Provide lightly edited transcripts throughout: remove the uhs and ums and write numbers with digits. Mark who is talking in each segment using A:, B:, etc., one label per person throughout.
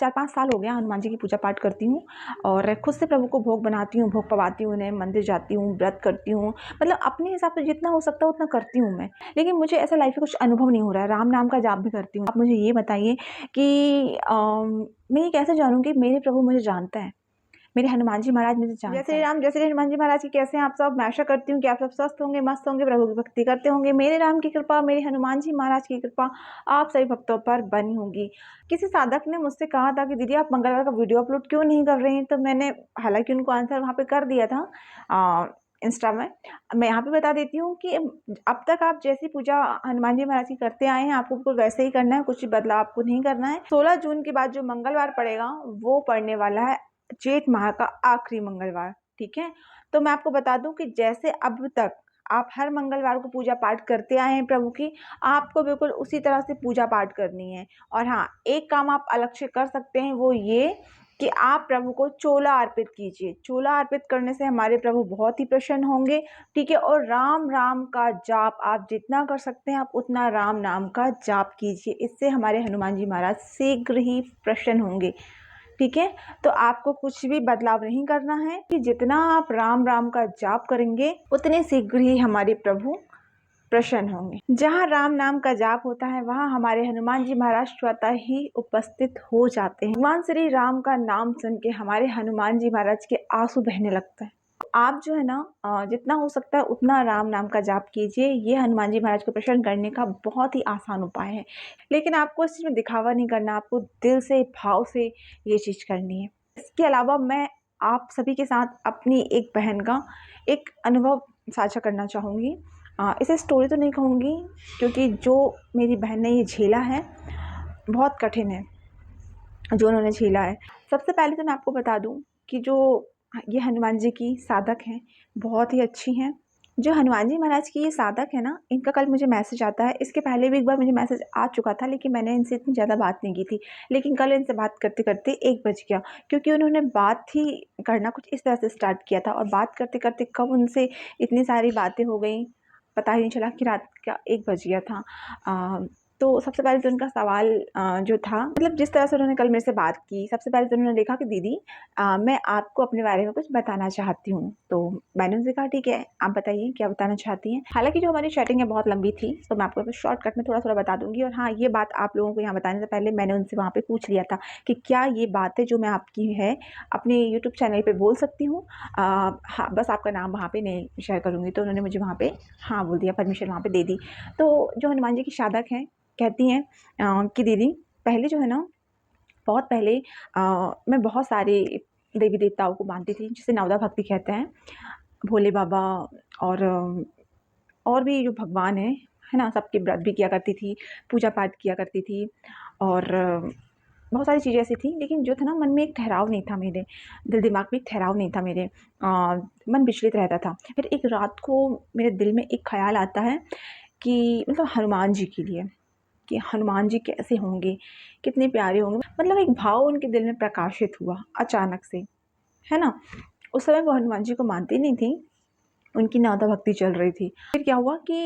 A: 4-5 साल हो गया हनुमान जी की पूजा पाठ करती हूँ और खुद से प्रभु को भोग बनाती हूँ, भोग पवाती हूँ उन्हें, मंदिर जाती हूँ, व्रत करती हूँ, मतलब अपने हिसाब से जितना हो सकता है उतना करती हूँ मैं। लेकिन मुझे ऐसा लाइफ में कुछ अनुभव नहीं हो रहा है। राम नाम का जाप भी करती हूँ। आप मुझे ये बताइए कि मैं ये कैसे जानूँ कि मेरे प्रभु मुझे जानते हैं, मेरे हनुमान जी महाराज मुझे जानते हैं। जय श्री राम, जय श्री हनुमान जी महाराज की। कैसे हैं आप सब? मैं आशा करती हूँ कि आप सब स्वस्थ होंगे, मस्त होंगे, प्रभु की भक्ति करते होंगे। मेरे राम की कृपा, मेरे हनुमान जी महाराज की कृपा आप सभी भक्तों पर बनी होगी। किसी साधक ने मुझसे कहा था कि दीदी आप मंगलवार का वीडियो अपलोड क्यों नहीं कर रही हैं, तो मैंने हालांकि उनको आंसर वहाँ पे कर दिया था इंस्टा में। मैं यहाँ पे बता देती हूँ कि अब तक आप जैसी पूजा हनुमान जी महाराज की करते आए हैं आपको बिल्कुल वैसे ही करना है, कुछ बदलाव आपको नहीं करना है। 16 जून के बाद जो मंगलवार पड़ेगा वो पड़ने वाला है जेठ माह का आखिरी मंगलवार, ठीक है। तो मैं आपको बता दूं कि जैसे अब तक आप हर मंगलवार को पूजा पाठ करते आए हैं प्रभु की, आपको बिल्कुल उसी तरह से पूजा पाठ करनी है। और हाँ, एक काम आप अलग से कर सकते हैं, वो ये कि आप प्रभु को चोला अर्पित कीजिए। चोला अर्पित करने से हमारे प्रभु बहुत ही प्रसन्न होंगे, ठीक है। और राम राम का जाप आप जितना कर सकते हैं आप उतना राम नाम का जाप कीजिए, इससे हमारे हनुमान जी महाराज शीघ्र ही प्रसन्न होंगे, ठीक है। तो आपको कुछ भी बदलाव नहीं करना है कि जितना आप राम राम का जाप करेंगे उतने शीघ्र ही हमारे प्रभु प्रसन्न होंगे। जहाँ राम नाम का जाप होता है वहाँ हमारे हनुमान जी महाराज स्वतः ही उपस्थित हो जाते हैं। भगवान श्री राम का नाम सुन के हमारे हनुमान जी महाराज के आंसू बहने लगते हैं। आप जो है ना जितना हो सकता है उतना राम नाम का जाप कीजिए। ये हनुमान जी महाराज को प्रसन्न करने का बहुत ही आसान उपाय है। लेकिन आपको इस चीज़ में दिखावा नहीं करना, आपको दिल से भाव से ये चीज़ करनी है। इसके अलावा मैं आप सभी के साथ अपनी एक बहन का एक अनुभव साझा करना चाहूँगी। इसे स्टोरी तो नहीं कहूँगी क्योंकि जो मेरी बहन ने ये झेला है बहुत कठिन है जो उन्होंने झेला है। सबसे पहले तो मैं आपको बता दूं कि जो ये हनुमान जी की साधक हैं बहुत ही अच्छी हैं। जो हनुमान जी महाराज की ये साधक है ना, इनका कल मुझे मैसेज आता है। इसके पहले भी एक बार मुझे मैसेज आ चुका था लेकिन मैंने इनसे इतनी ज़्यादा बात नहीं की थी। लेकिन कल इनसे बात करते करते 1 बज गया क्योंकि उन्होंने बात ही करना कुछ इस तरह से स्टार्ट किया था और बात करते करते कब उनसे इतनी सारी बातें हो गई पता ही नहीं चला कि रात का 1 बज गया था। तो सबसे पहले तो उनका सवाल जो था, मतलब जिस तरह से उन्होंने कल मेरे से बात की, सबसे पहले तो उन्होंने लिखा कि दीदी मैं आपको अपने बारे में कुछ बताना चाहती हूँ। तो मैंने उनसे कहा ठीक है आप बताइए क्या बताना चाहती हैं। हालांकि जो हमारी चैटिंग है बहुत लंबी थी तो मैं आपको शॉर्टकट में थोड़ा थोड़ा बता दूंगी। और हाँ, ये बात आप लोगों को यहाँ बताने से पहले मैंने उनसे वहाँ पर पूछ लिया था कि क्या ये बातें जो मैं आपकी है अपने यूट्यूब चैनल पर बोल सकती हूँ। हाँ, बस आपका नाम वहाँ पर नहीं शेयर करूँगी। तो उन्होंने मुझे वहाँ पर हाँ बोल दिया, परमिशन वहाँ पर दे दी। तो जो हनुमान जी की साधक हैं कहती हैं कि दीदी पहले जो है ना, बहुत पहले मैं बहुत सारे देवी देवताओं को मानती थी जिसे नवदा भक्ति कहते हैं। भोले बाबा और भी जो भगवान है ना, सबके व्रत भी किया करती थी, पूजा पाठ किया करती थी और बहुत सारी चीज़ें ऐसी थी। लेकिन जो था ना, मन में एक ठहराव नहीं था, मेरे दिल दिमाग में एक ठहराव नहीं था, मेरे मन विचलित रहता था। फिर एक रात को मेरे दिल में एक ख़्याल आता है कि मतलब हनुमान जी के लिए, कि हनुमान जी कैसे होंगे, कितने प्यारे होंगे। मतलब एक भाव उनके दिल में प्रकाशित हुआ अचानक से, है ना। उस समय वो हनुमान जी को मानती नहीं थी, उनकी नादा भक्ति चल रही थी। फिर क्या हुआ कि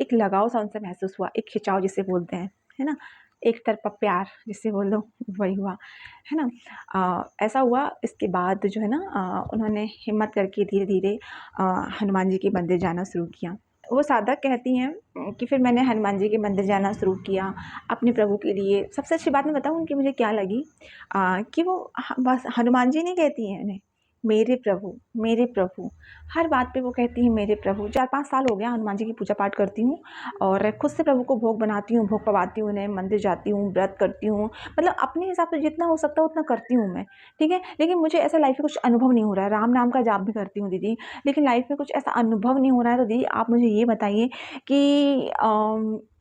A: एक लगाव सा उनसे महसूस हुआ, एक खिंचाव जिसे बोलते हैं, है ना, एक तरफा प्यार जिसे बोल दो, वही हुआ, है ना। ऐसा हुआ। इसके बाद जो है ना उन्होंने हिम्मत करके धीरे धीरे हनुमान जी के मंदिर जाना शुरू किया। वो साधक कहती हैं कि फिर मैंने हनुमान जी के मंदिर जाना शुरू किया अपने प्रभु के लिए। सबसे अच्छी बात मैं बताऊँ उनकी मुझे क्या लगी, कि वो बस हनुमान जी नहीं कहती हैं उन्हें, मेरे प्रभु, हर बात पे वो कहती हैं मेरे प्रभु। 4-5 साल हो गया हनुमान जी की पूजा पाठ करती हूँ और खुद से प्रभु को भोग बनाती हूँ, भोग पवाती हूँ उन्हें, मंदिर जाती हूँ, व्रत करती हूँ, मतलब अपने हिसाब से जितना हो सकता है उतना करती हूँ मैं, ठीक है। लेकिन मुझे ऐसा लाइफ में कुछ अनुभव नहीं हो रहा है। राम नाम का जाप भी करती हूँ दीदी, लेकिन लाइफ में कुछ ऐसा अनुभव नहीं हो रहा है। तो दीदी आप मुझे ये बताइए कि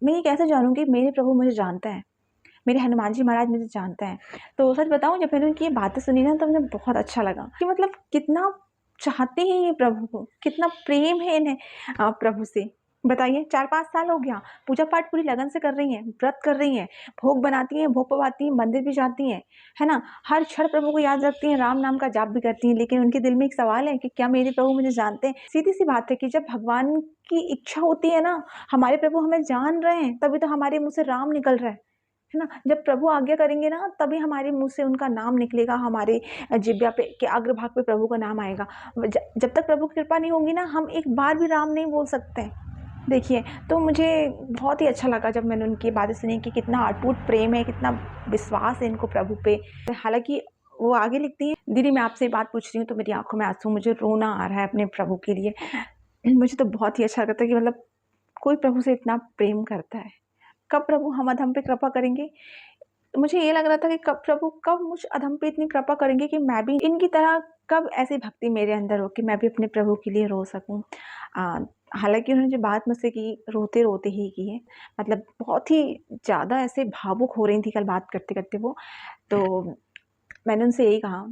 A: मैं ये कैसे जानूँ कि मेरे प्रभु मुझे जानते हैं, मेरे हनुमान जी महाराज मुझे जानते हैं। तो सच बताऊँ, जब मैंने उनकी ये बातें सुनी ना तो मुझे बहुत अच्छा लगा कि मतलब कितना चाहते हैं ये प्रभु को, कितना प्रेम है इन्हें प्रभु से। बताइए, 4-5 साल हो गया पूजा पाठ पूरी लगन से कर रही हैं, व्रत कर रही हैं, भोग बनाती हैं, भोग पवाती हैं, मंदिर भी जाती हैं, है ना, हर क्षण प्रभु को याद रखती हैं, राम नाम का जाप भी करती हैं। लेकिन उनके दिल में एक सवाल है कि क्या मेरे प्रभु मुझे जानते हैं। सीधी सी बात है कि जब भगवान की इच्छा होती है ना, हमारे प्रभु हमें जान रहे हैं, तभी तो हमारे मुँह से राम निकल रहा है। है ना? जब प्रभु आज्ञा करेंगे ना तभी हमारे मुँह से उनका नाम निकलेगा, हमारे जिह्वा पे के अग्रभाग पे प्रभु का नाम आएगा। जब तक प्रभु की कृपा नहीं होगी ना, हम एक बार भी राम नहीं बोल सकते। देखिए, तो मुझे बहुत ही अच्छा लगा जब मैंने उनकी बातें सुनी कि कितना अटूट प्रेम है, कितना विश्वास है इनको प्रभु पे। हालाँकि वो आगे लिखती हैं, दीदी मैं आपसे बात पूछ रही हूँ तो मेरी आँखों में आँसू, मुझे रोना आ रहा है अपने प्रभु के लिए। मुझे तो बहुत ही अच्छा लगता है कि मतलब कोई प्रभु से इतना प्रेम करता है। कब प्रभु हम अधम पे कृपा करेंगे? मुझे ये लग रहा था कि कब प्रभु कब मुझ अधम पे इतनी कृपा करेंगे कि मैं भी इनकी तरह, कब ऐसी भक्ति मेरे अंदर हो कि मैं भी अपने प्रभु के लिए रो सकूँ। हालाँकि उन्होंने जो बात मुझसे की, रोते-रोते ही की है। मतलब बहुत ही ज़्यादा ऐसे भावुक हो रही थी कल बात करते-करते वो। तो मैंने उनसे यही कहा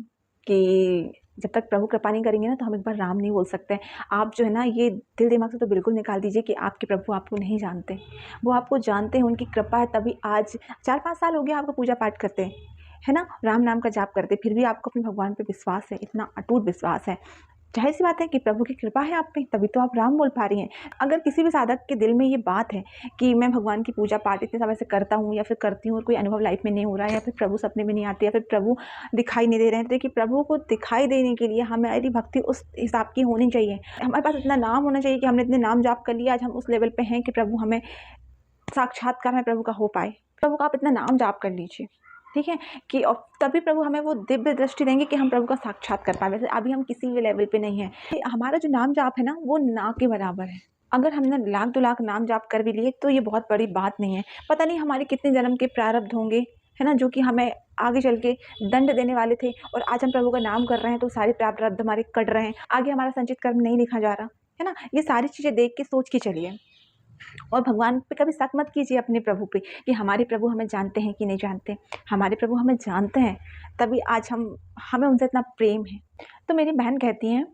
A: कि जब तक प्रभु कृपा नहीं करेंगे ना, तो हम एक बार राम नहीं बोल सकते। आप जो है ना, ये दिल दिमाग से तो बिल्कुल निकाल दीजिए कि आपके प्रभु आपको नहीं जानते। वो आपको जानते हैं, उनकी कृपा है तभी आज 4-5 साल हो गया आपको पूजा पाठ करते, है ना? राम नाम का जाप करते, फिर भी आपको अपने भगवान पे विश्वास है, इतना अटूट विश्वास है। ज़ाहिर-सी बात है कि प्रभु की कृपा है आप पे, तभी तो आप राम बोल पा रही हैं। अगर किसी भी साधक के दिल में ये बात है कि मैं भगवान की पूजा पाठ इतने समय से करता हूँ या फिर करती हूँ और कोई अनुभव लाइफ में नहीं हो रहा है, या फिर प्रभु सपने में नहीं आते, या फिर प्रभु दिखाई नहीं दे रहे हैं, तो देखिए प्रभु को दिखाई देने के लिए हमारी भक्ति उस हिसाब की होनी चाहिए। हमारे पास इतना नाम होना चाहिए कि हमने इतने नाम जाप कर लिया, आज हम उस लेवल पे हैं कि प्रभु हमें साक्षात्कार में प्रभु का हो पाए। प्रभु का आप इतना नाम जाप कर लीजिए, ठीक है? कि और तभी प्रभु हमें वो दिव्य दृष्टि देंगे कि हम प्रभु का साक्षात कर पाएँ। वैसे अभी हम किसी भी लेवल पे नहीं हैं। कि हमारा जो नाम जाप है ना, वो ना के बराबर है। अगर हमने लाख 2 लाख नाम जाप कर भी लिए तो ये बहुत बड़ी बात नहीं है। पता नहीं हमारे कितने जन्म के प्रारब्ध होंगे, है ना? जो कि हमें आगे चल के दंड देने वाले थे, और आज हम प्रभु का नाम कर रहे हैं तो सारे प्रारब्ध हमारे कट रहे हैं। आगे हमारा संचित कर्म नहीं लिखा जा रहा, है ना? ये सारी चीज़ें देख के सोच के चलिए। और भगवान पे कभी शक मत कीजिए, अपने प्रभु पे, कि हमारे प्रभु हमें जानते हैं कि नहीं जानते। हमारे प्रभु हमें जानते हैं, तभी आज हमें उनसे इतना प्रेम है। तो मेरी बहन कहती हैं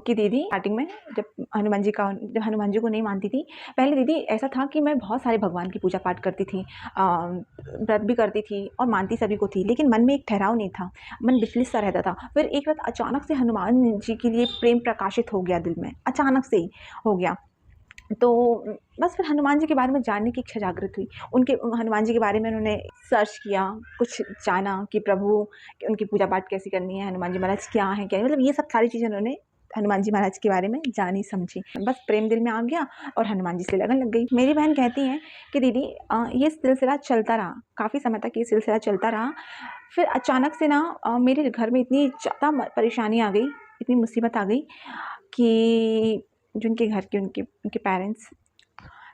A: कि दीदी स्टार्टिंग में जब हनुमान जी को नहीं मानती थी, पहले दीदी ऐसा था कि मैं बहुत सारे भगवान की पूजा पाठ करती थी, व्रत भी करती थी और मानती सभी को थी, लेकिन मन में एक ठहराव नहीं था, मन विचलित सा रहता था। फिर एक रात अचानक से हनुमान जी के लिए प्रेम प्रकाशित हो गया दिल में, अचानक से ही हो गया। तो बस फिर हनुमान जी के बारे में जानने की इच्छा जागृत हुई। उनके हनुमान जी के बारे में उन्होंने सर्च किया, कुछ जाना कि प्रभु कि उनकी पूजा पाठ कैसी करनी है, हनुमान जी महाराज क्या हैं, क्या नहीं, मतलब ये सब सारी चीज़ें उन्होंने हनुमान जी महाराज के बारे में जानी समझी। बस प्रेम दिल में आ गया और हनुमान जी से लगन लग गई। मेरी बहन कहती हैं कि दीदी ये सिलसिला चलता रहा, काफ़ी समय तक ये सिलसिला चलता रहा। फिर अचानक से ना मेरे घर में इतनी ज़्यादा परेशानी आ गई, इतनी मुसीबत आ गई कि जो उनके घर के उनके उनके पेरेंट्स,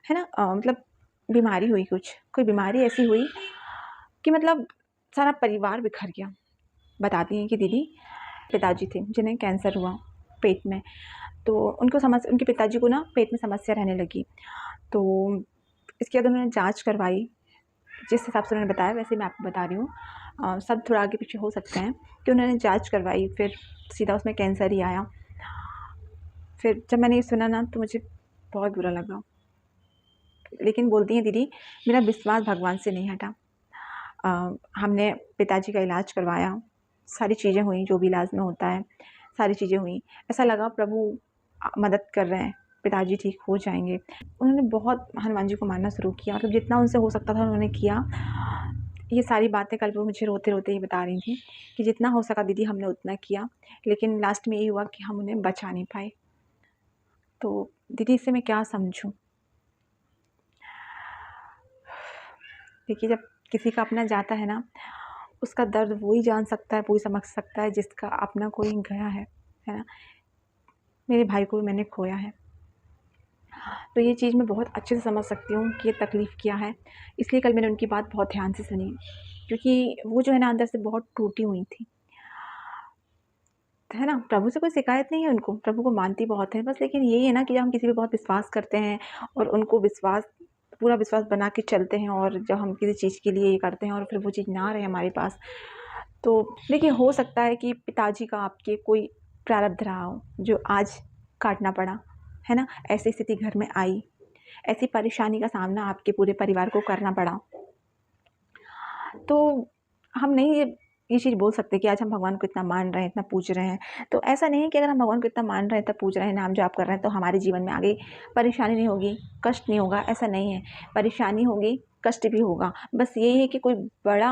A: है ना, मतलब बीमारी हुई, कोई बीमारी ऐसी हुई कि मतलब सारा परिवार बिखर गया। बताती हैं कि दीदी पिताजी थे जिन्हें कैंसर हुआ पेट में, तो उनके पिताजी को ना पेट में समस्या रहने लगी। तो इसके बाद उन्होंने जाँच करवाई, जिस हिसाब से उन्होंने बताया वैसे मैं आपको बता रही हूँ। सब थोड़ा आगे पीछे हो सकते हैं कि उन्होंने जाँच करवाई, फिर सीधा उसमें कैंसर ही आया। फिर जब मैंने ये सुना ना तो मुझे बहुत बुरा लगा, लेकिन बोलती हैं दीदी मेरा विश्वास भगवान से नहीं हटा। हमने पिताजी का इलाज करवाया, सारी चीज़ें हुई जो भी इलाज में होता है, सारी चीज़ें हुई। ऐसा लगा प्रभु मदद कर रहे हैं, पिताजी ठीक हो जाएंगे। उन्होंने बहुत हनुमान जी को मानना शुरू किया, मतलब जितना उनसे हो सकता था उन्होंने किया। ये सारी बातें कल वो मुझे रोते रोते ही बता रही थी कि जितना हो सका दीदी हमने उतना किया, लेकिन लास्ट में यही हुआ कि हम उन्हें बचा नहीं पाए। तो दीदी इससे मैं क्या समझूं? देखिए जब किसी का अपना जाता है ना, उसका दर्द वो ही जान सकता है, वो ही समझ सकता है जिसका अपना कोई गया है ना? मेरे भाई को भी मैंने खोया है, तो ये चीज़ मैं बहुत अच्छे से समझ सकती हूँ कि ये तकलीफ़ क्या है। इसलिए कल मैंने उनकी बात बहुत ध्यान से सुनी, क्योंकि वो जो है ना अंदर से बहुत टूटी हुई थी, है ना? प्रभु से कोई शिकायत नहीं है उनको, प्रभु को मानती बहुत है बस, लेकिन यही है ना कि जब हम किसी पे बहुत विश्वास करते हैं और उनको पूरा विश्वास बना के चलते हैं, और जब हम किसी चीज़ के लिए ये करते हैं और फिर वो चीज़ ना रहे हमारे पास, तो देखिए हो सकता है कि पिताजी का आपके कोई प्रारब्ध रहा हो जो आज काटना पड़ा, है ना? ऐसी स्थिति घर में आई, ऐसी परेशानी का सामना आपके पूरे परिवार को करना पड़ा। तो हम नहीं ये चीज़ बोल सकते हैं कि आज हम भगवान को इतना मान रहे हैं, इतना पूज रहे हैं। तो ऐसा नहीं है कि अगर हम भगवान को इतना मान रहे हैं, इतना पूज रहे हैं, नाम जाप कर रहे हैं, तो हमारे जीवन में आगे परेशानी नहीं होगी, कष्ट नहीं होगा, ऐसा नहीं है। परेशानी होगी, कष्ट भी होगा। बस यही है कि कोई बड़ा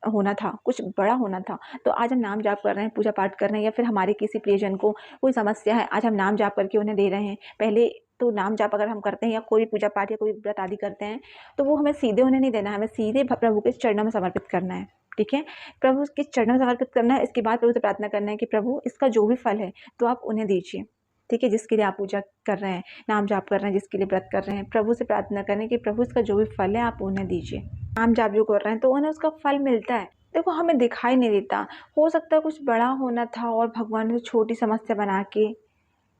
A: होना था, कुछ बड़ा होना था, तो आज हम नाम जाप कर रहे हैं, पूजा पाठ कर रहे हैं, या फिर हमारे किसी प्रियजन को कोई समस्या है, आज हम नाम जाप करके उन्हें दे रहे हैं। पहले तो नाम जाप अगर हम करते हैं या कोई पूजा पाठ या कोई व्रत आदि करते हैं, तो वो हमें सीधे उन्हें नहीं देना है, हमें सीधे प्रभु के चरणों में समर्पित करना है। ठीक है, प्रभु के चरणों में समर्पित करना है। इसके बाद प्रभु से प्रार्थना करना है कि प्रभु इसका जो भी फल है तो आप उन्हें दीजिए। ठीक है, जिसके लिए आप पूजा कर रहे हैं, नाम जाप कर रहे हैं, जिसके लिए व्रत कर रहे हैं, प्रभु से प्रार्थना करें कि प्रभु इसका जो भी फल है आप उन्हें दीजिए। नाम जाप जो कर रहे हैं तो उन्हें उसका फल मिलता है। देखो, हमें दिखाई नहीं देता, हो सकता है कुछ बड़ा होना था और भगवान ने छोटी समस्या बना के,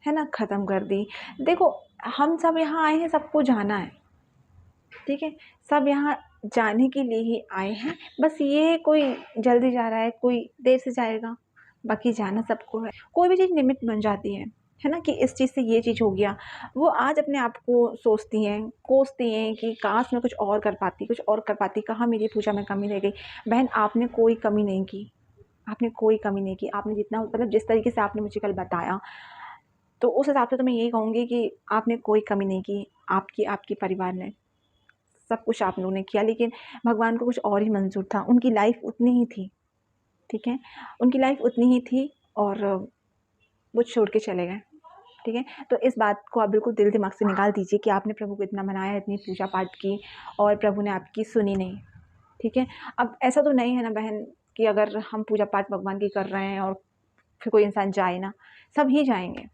A: है ना, ख़त्म कर दी। देखो, हम सब यहाँ आए हैं, सबको जाना है। ठीक है, सब यहाँ जाने के लिए ही आए हैं। बस ये कोई जल्दी जा रहा है, कोई देर से जाएगा, बाकी जाना सबको है। कोई भी चीज़ निमित्त बन जाती है ना, कि इस चीज़ से ये चीज़ हो गया। वो आज अपने आप को सोचती हैं, कोसती हैं कि काश मैं कुछ और कर पाती, कुछ और कर पाती, कहाँ मेरी पूजा में कमी रह गई। बहन, आपने कोई कमी नहीं की, आपने कोई कमी नहीं की। आपने जितना, मतलब जिस तरीके से आपने मुझे कल बताया, तो उस हिसाब से तो मैं यही कहूँगी कि आपने कोई कमी नहीं की। आपके परिवार ने सब कुछ आप लोगों ने किया, लेकिन भगवान को कुछ और ही मंज़ूर था। उनकी लाइफ़ उतनी ही थी। ठीक है, उनकी लाइफ़ उतनी ही थी और वो छोड़ के चले गए। ठीक है, तो इस बात को आप बिल्कुल दिल दिमाग से निकाल दीजिए कि आपने प्रभु को इतना मनाया, इतनी पूजा पाठ की और प्रभु ने आपकी सुनी नहीं। ठीक है, अब ऐसा तो नहीं है ना बहन कि अगर हम पूजा पाठ भगवान की कर रहे हैं और फिर कोई इंसान जाए ना, सब ही जाएंगे।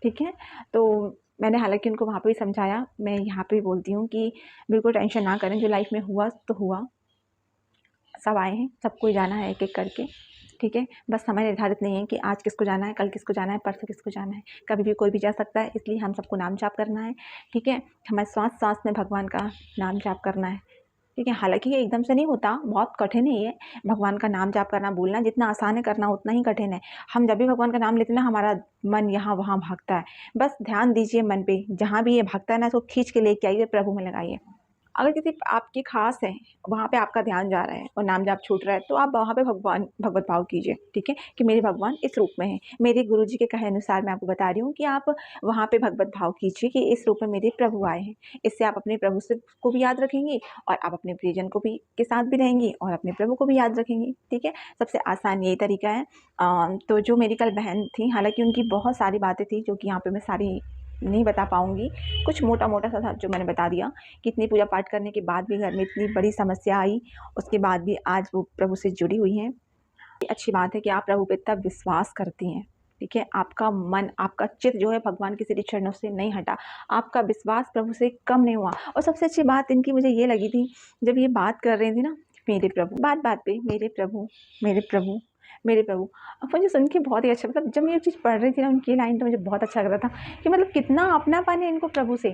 A: ठीक है, तो मैंने हालांकि उनको वहाँ पे भी समझाया, मैं यहाँ पे भी बोलती हूँ कि बिल्कुल टेंशन ना करें, जो लाइफ में हुआ तो हुआ, सब आए हैं, सबको ही जाना है एक एक करके। ठीक है, बस समय निर्धारित नहीं है कि आज किसको जाना है, कल किसको जाना है, परसों किसको जाना है, कभी भी कोई भी जा सकता है। इसलिए हम सबको नाम जाप करना है। ठीक है, हमें सांस सांस में भगवान का नाम जाप करना है। ठीक है, हालांकि ये एकदम से नहीं होता, बहुत कठिन है ये भगवान का नाम जाप करना, बोलना जितना आसान है, करना उतना ही कठिन है। हम जब भी भगवान का नाम लेते हैं ना, हमारा मन यहाँ वहाँ भागता है। बस ध्यान दीजिए मन पे, जहाँ भी ये भागता है ना, इसको खींच के लेके आइए, प्रभु में लगाइए। अगर किसी आपके खास है, वहाँ पे आपका ध्यान जा रहा है और नाम जाप छूट रहा है, तो आप वहाँ पे भगवत भाव कीजिए। ठीक है, कि मेरे भगवान इस रूप में है। मेरे गुरु जी के कहे अनुसार मैं आपको बता रही हूँ कि आप वहाँ पे भगवत भाव कीजिए कि इस रूप में मेरे प्रभु आए हैं। इससे आप अपने प्रभु से को भी याद रखेंगी और आप अपने प्रियजन को भी के साथ भी रहेंगी और अपने प्रभु को भी याद रखेंगी। ठीक है, सबसे आसान यही तरीका है। तो जो मेरी कल बहन थी, हालांकि उनकी बहुत सारी बातें थी जो कि यहाँ पे मैं सारी नहीं बता पाऊँगी, कुछ मोटा मोटा सा था जो मैंने बता दिया कि इतनी पूजा पाठ करने के बाद भी घर में इतनी बड़ी समस्या आई, उसके बाद भी आज वो प्रभु से जुड़ी हुई हैं। ये अच्छी बात है कि आप प्रभु पे इतना विश्वास करती हैं। ठीक है, आपका मन, आपका चित्त जो है भगवान के श्री चरणों से नहीं हटा, आपका विश्वास प्रभु से कम नहीं हुआ। और सबसे अच्छी बात इनकी मुझे ये लगी थी, जब ये बात कर रही थी ना, मेरे प्रभु, बात बात पे मेरे प्रभु, मेरे प्रभु, मेरे प्रभु। अब मुझे सुन के बहुत ही अच्छा, मतलब जब मैं ये चीज़ पढ़ रही थी ना, उनकी लाइन, तो मुझे बहुत अच्छा लग रहा था कि मतलब कितना अपनापन है इनको प्रभु से।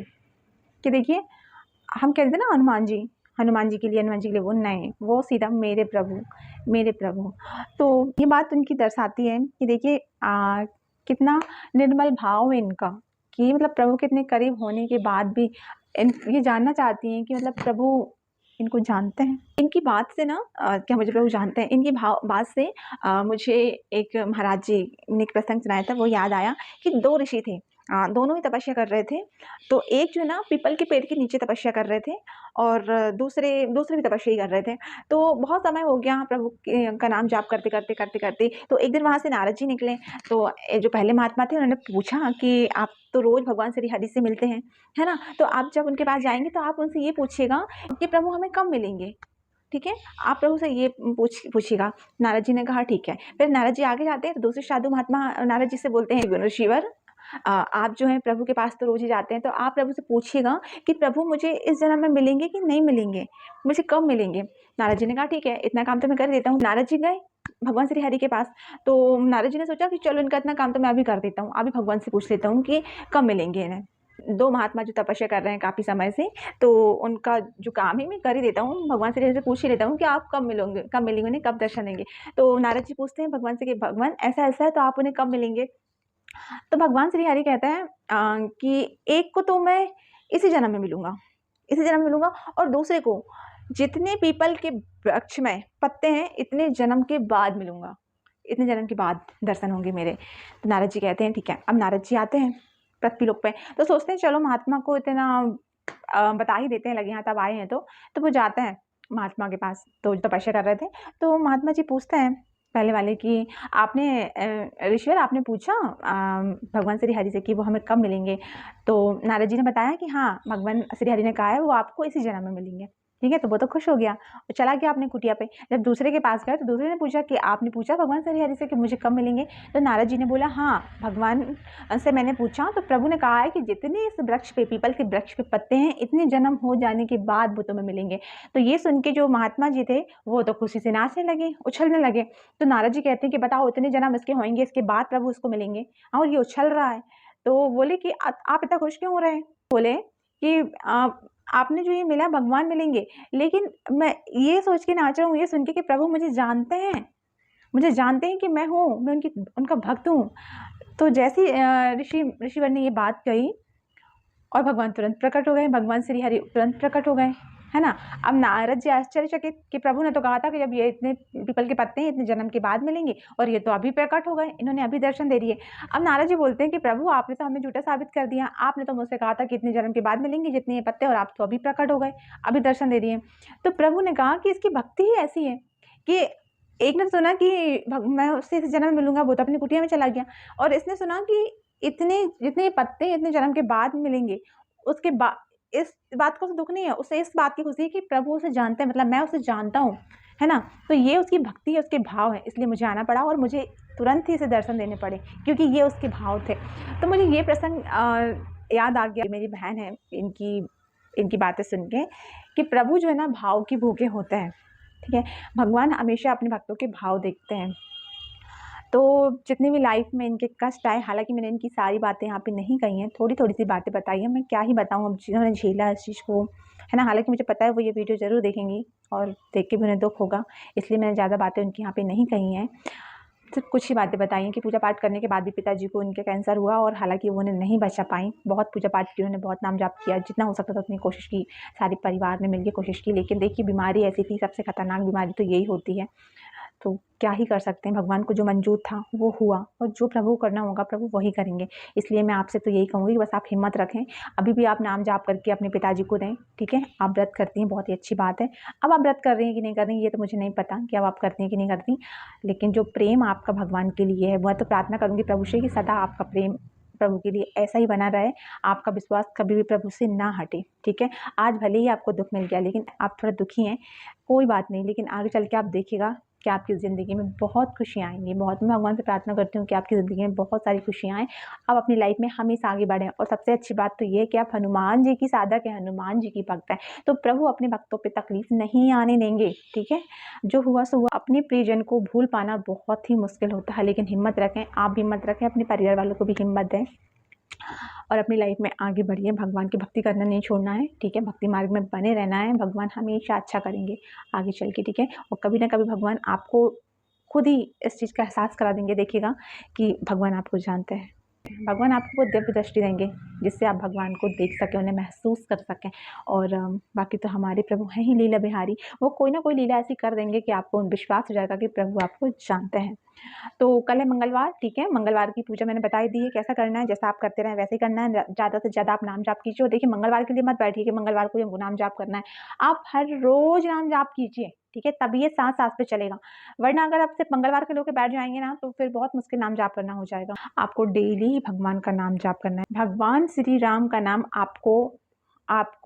A: कि देखिए, हम कहते थे ना हनुमान जी के लिए, वो नहीं, वो सीधा मेरे प्रभु, मेरे प्रभु। तो ये बात उनकी दर्शाती है कि देखिए कितना निर्मल भाव है इनका, कि मतलब प्रभु के इतने करीब होने के बाद भी ये जानना चाहती हैं कि मतलब प्रभु इनको जानते हैं। इनकी बात से ना क्या मुझे प्रभु जानते हैं, इनकी बात से मुझे एक महाराज जी ने एक प्रसंग सुनाया था, वो याद आया कि 2 ऋषि थे। दोनों ही तपस्या कर रहे थे। तो एक जो है ना पीपल के पेड़ के नीचे तपस्या कर रहे थे और दूसरे भी तपस्या ही कर रहे थे। तो बहुत समय हो गया प्रभु का नाम जाप करते। तो एक दिन वहाँ से नारद जी निकले। तो जो पहले महात्मा थे, उन्होंने पूछा कि आप तो रोज़ भगवान श्री हरि से मिलते हैं, है ना? तो आप जब उनके पास जाएँगे तो आप उनसे ये पूछिएगा कि प्रभु हमें कब मिलेंगे? ठीक है? आप प्रभु से ये पूछिएगा। नारद जी ने कहा ठीक है। फिर नारद जी आगे जाते हैं तो दूसरे साधु महात्मा नारद जी से बोलते हैं, ऋषिवर आप जो है प्रभु के पास तो रोज़ ही जाते हैं, तो आप प्रभु से पूछिएगा कि प्रभु मुझे इस जन्म में मिलेंगे कि नहीं मिलेंगे? मुझे कब मिलेंगे? नारद जी ने कहा ठीक है, इतना काम तो मैं कर देता हूँ। नारद जी गए भगवान श्री हरि के पास। तो नारद जी ने सोचा कि चलो इनका इतना काम तो मैं अभी कर देता हूँ, अभी भगवान से पूछ लेता हूँ कि कब मिलेंगे इन्हें। 2 महात्मा जो तपस्या कर रहे हैं काफ़ी समय से, तो उनका जो काम है मैं कर ही देता हूँ, भगवान से जैसे पूछ ही लेता हूँ कि आप कब मिलेंगे उन्हें, कब दर्शन देंगे? तो नारद जी पूछते हैं भगवान से कि भगवान ऐसा-ऐसा है, तो आप उन्हें कब मिलेंगे? तो भगवान श्री हरि कहते हैं कि एक को तो मैं इसी जन्म में मिलूँगा, और दूसरे को जितने पीपल के वृक्ष में पत्ते हैं इतने जन्म के बाद मिलूंगा, इतने जन्म के बाद दर्शन होंगे मेरे। तो नारद जी कहते हैं ठीक है। अब नारद जी आते हैं पृथ्वीलोक पे, तो सोचते हैं चलो महात्मा को इतना बता ही देते हैं, लगे हाथ अब आए हैं तो वो जाते हैं महात्मा के पास, तो तपस्या कर रहे थे। तो महात्मा जी पूछते हैं पहले वाले कि आपने ऋषिवर आपने पूछा भगवान श्री हरि से कि वो हमें कब मिलेंगे? तो नारद जी ने बताया कि हाँ, भगवान श्री हरि ने कहा है वो आपको इसी जन्म में मिलेंगे। ठीक है, तो वो तो खुश हो गया और चला गया अपनी कुटिया पे। जब दूसरे के पास गए तो दूसरे ने पूछा कि आपने पूछा भगवान श्री हरि से कि मुझे कब मिलेंगे? तो नारद जी ने बोला हाँ, भगवान से मैंने पूछा तो प्रभु ने कहा है कि जितने इस वृक्ष पे, पीपल के वृक्ष पे पत्ते हैं इतने जन्म हो जाने के बाद वो तुम्हें मिलेंगे। तो ये सुन के जो महात्मा जी थे वो तो खुशी से नाचने लगे, उछलने लगे। तो नारद जी कहते हैं कि बताओ इतने जन्म इसके होंगे, इसके बाद प्रभु उसको मिलेंगे और ये उछल रहा है। तो बोले कि आप इतना खुश क्यों हो रहे हैं? बोले कि आपने जो ये मिला भगवान मिलेंगे, लेकिन मैं ये सोच के नाच रहा हूँ, ये सुन के कि प्रभु मुझे जानते हैं, मुझे जानते हैं कि मैं हूँ, मैं उनका भक्त हूँ। तो जैसे ऋषिवर ने ये बात कही और भगवान तुरंत प्रकट हो गए, भगवान श्री हरि तुरंत प्रकट हो गए, है ना। अब नारद जी आश्चर्यचकित कि प्रभु ने तो कहा था कि जब ये इतने पीपल के पत्ते हैं इतने जन्म के बाद मिलेंगे और ये तो अभी प्रकट हो गए, इन्होंने अभी दर्शन दे दिए। अब नारद जी बोलते हैं कि प्रभु आपने तो हमें झूठा साबित कर दिया, आपने तो मुझसे कहा था कि इतने जन्म के बाद मिलेंगे जितने ये पत्ते, और आप तो अभी प्रकट हो गए, अभी दर्शन दे दिए। तो प्रभु ने कहा कि इसकी भक्ति ही ऐसी है कि एक ने सुना कि मैं उससे इस जन्म में मिलूंगा, वो तो अपनी कुटिया में चला गया, और इसने सुना कि इतने जितने पत्ते इतने जन्म के बाद मिलेंगे, उसके बाद इस बात को तो दुख नहीं है, उसे इस बात की खुशी है कि प्रभु उसे जानते हैं, मतलब मैं उसे जानता हूँ, है ना। तो ये उसकी भक्ति है, उसके भाव है, इसलिए मुझे आना पड़ा और मुझे तुरंत ही इसे दर्शन देने पड़े क्योंकि ये उसके भाव थे। तो मुझे ये प्रसंग याद आ गया, मेरी बहन है, इनकी बातें सुन के कि प्रभु जो है ना भाव की भूखे होते हैं। ठीक है, भगवान हमेशा अपने भक्तों के भाव देखते हैं। तो जितनी भी लाइफ में इनके कष्ट आए, हालांकि मैंने इनकी सारी बातें यहाँ पे नहीं कही हैं, थोड़ी थोड़ी सी बातें बताई हैं, मैं क्या ही बताऊँ अब जिन्होंने झेला इस चीज़ को, है ना। हालांकि मुझे पता है वो ये वीडियो ज़रूर देखेंगी और देख के भी उन्हें दुख होगा, इसलिए मैंने ज़्यादा बातें उनकी यहाँ पे नहीं कही हैं। सिर्फ कुछ ही बातें बताई हैं कि पूजा पाठ करने के बाद भी पिताजी को उनके कैंसर हुआ और हालांकि वो उन्हें नहीं बचा पाई। बहुत पूजा पाठ की, उन्होंने बहुत नाम जाप किया, जितना हो सकता था उतनी कोशिश की, सारे परिवार ने मिलकर कोशिश की, लेकिन देखिए बीमारी ऐसी थी, सबसे खतरनाक बीमारी तो यही होती है। तो क्या ही कर सकते हैं, भगवान को जो मंजूर था वो हुआ और जो प्रभु करना होगा प्रभु वही करेंगे। इसलिए मैं आपसे तो यही कहूँगी कि बस आप हिम्मत रखें, अभी भी आप नाम जाप करके अपने पिताजी को दें। ठीक है, आप व्रत करती हैं, बहुत ही अच्छी बात है। अब आप व्रत कर रही हैं कि नहीं कर रही हैं ये तो मुझे नहीं पता कि अब आप करती हैं कि नहीं करती, लेकिन जो प्रेम आपका भगवान के लिए है वह तो प्रार्थना करूँगी प्रभु से कि सदा आपका प्रेम प्रभु के लिए ऐसा ही बना रहे, आपका विश्वास कभी भी प्रभु से ना हटे। ठीक है, आज भले ही आपको दुख मिल गया, लेकिन आप थोड़ा दुखी हैं, कोई बात नहीं, लेकिन आगे चल के आप देखिएगा कि आपकी ज़िंदगी में बहुत खुशियाँ आएंगी। बहुत मैं भगवान से प्रार्थना करती हूँ कि आपकी ज़िंदगी में बहुत सारी खुशियाँ आएँ, आप अपनी लाइफ में हमेशा आगे बढ़ें। और सबसे अच्छी बात तो ये है कि आप हनुमान जी की साधक हैं, हनुमान जी की भक्त हैं, तो प्रभु अपने भक्तों पे तकलीफ नहीं आने देंगे। ठीक है, जो हुआ सो हुआ, अपने प्रियजन को भूल पाना बहुत ही मुश्किल होता है, लेकिन हिम्मत रखें, आप भी हिम्मत रखें, अपने परिवार वालों को भी हिम्मत दें और अपनी लाइफ में आगे बढ़िए। भगवान की भक्ति करना नहीं छोड़ना है। ठीक है, भक्ति मार्ग में बने रहना है, भगवान हमेशा अच्छा करेंगे आगे चल के। ठीक है, और कभी ना कभी भगवान आपको खुद ही इस चीज़ का एहसास करा देंगे, देखिएगा कि भगवान आपको जानते हैं। भगवान आपको दिव्य दृष्टि देंगे जिससे आप भगवान को देख सकें, उन्हें महसूस कर सकें। और बाकी तो हमारे प्रभु हैं ही लीला बिहारी, वो कोई ना कोई लीला ऐसी कर देंगे कि आपको विश्वास हो जाएगा कि प्रभु आपको जानते हैं। तो कल है मंगलवार, ठीक है, मंगलवार की पूजा मैंने बताई दी है कैसा करना है, जैसा आप करते रहें वैसे ही करना है। ज़्यादा से ज़्यादा आप नाम जाप कीजिए। और देखिए मंगलवार के लिए मत बैठिए कि मंगलवार को हमको नाम जाप करना है, आप हर रोज़ नाम जाप कीजिए। ठीक है, तभी ये सांस-सांस पे चलेगा, वरना अगर आप सिर्फ मंगलवार के लेके बैठ जाएंगे ना तो फिर बहुत मुश्किल नाम जाप करना हो जाएगा। आपको डेली भगवान का नाम जाप करना है, भगवान श्री राम का नाम आपको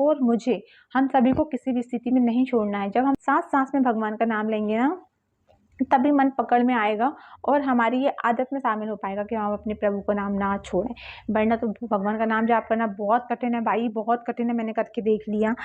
A: और मुझे, हम सभी को किसी भी स्थिति में नहीं छोड़ना है। जब हम सांस-सांस में भगवान का नाम लेंगे ना तभी मन पकड़ में आएगा और हमारी ये आदत में शामिल हो पाएगा कि हम अपने प्रभु का नाम ना छोड़ें। वरना तो भगवान का नाम जाप करना बहुत कठिन है भाई, बहुत कठिन है, मैंने करके देख लिया।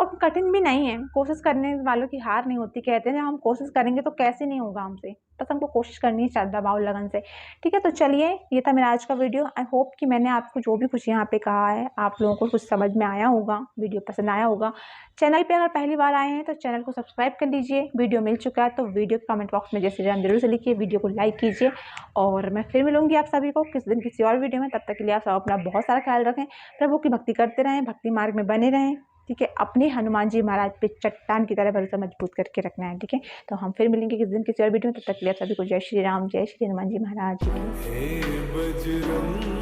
A: और कठिन भी नहीं है, कोशिश करने वालों की हार नहीं होती। कहते हैं जब हम कोशिश करेंगे तो कैसे नहीं होगा हमसे, बस हमको कोशिश करनी है श्रद्धा भाव लगन से। ठीक है, तो चलिए ये था मेरा आज का वीडियो। आई होप कि मैंने आपको जो भी कुछ यहाँ पे कहा है आप लोगों को कुछ समझ में आया होगा, वीडियो पसंद आया होगा। चैनल पे अगर पहली बार आए हैं तो चैनल को सब्सक्राइब कर लीजिए, वीडियो मिल चुका है तो वीडियो कमेंट बॉक्स में जय श्री राम जरूर से लिखिए, वीडियो को लाइक कीजिए। और मैं फिर मिलूंगी आप सभी को किस दिन किसी और वीडियो में, तब तक के लिए आप सब अपना बहुत सारा ख्याल रखें, प्रभु की भक्ति करते रहें, भक्ति मार्ग में बने रहें। ठीक है? अपने हनुमान जी महाराज पे चट्टान की तरह भरोसा मजबूत करके रखना है, ठीक है? तो हम फिर मिलेंगे किसी दिन किसी और वीडियो में, तब तक के लिए आप सभी को जय श्री राम, जय श्री हनुमान जी महाराज की।
B: हे बजरंग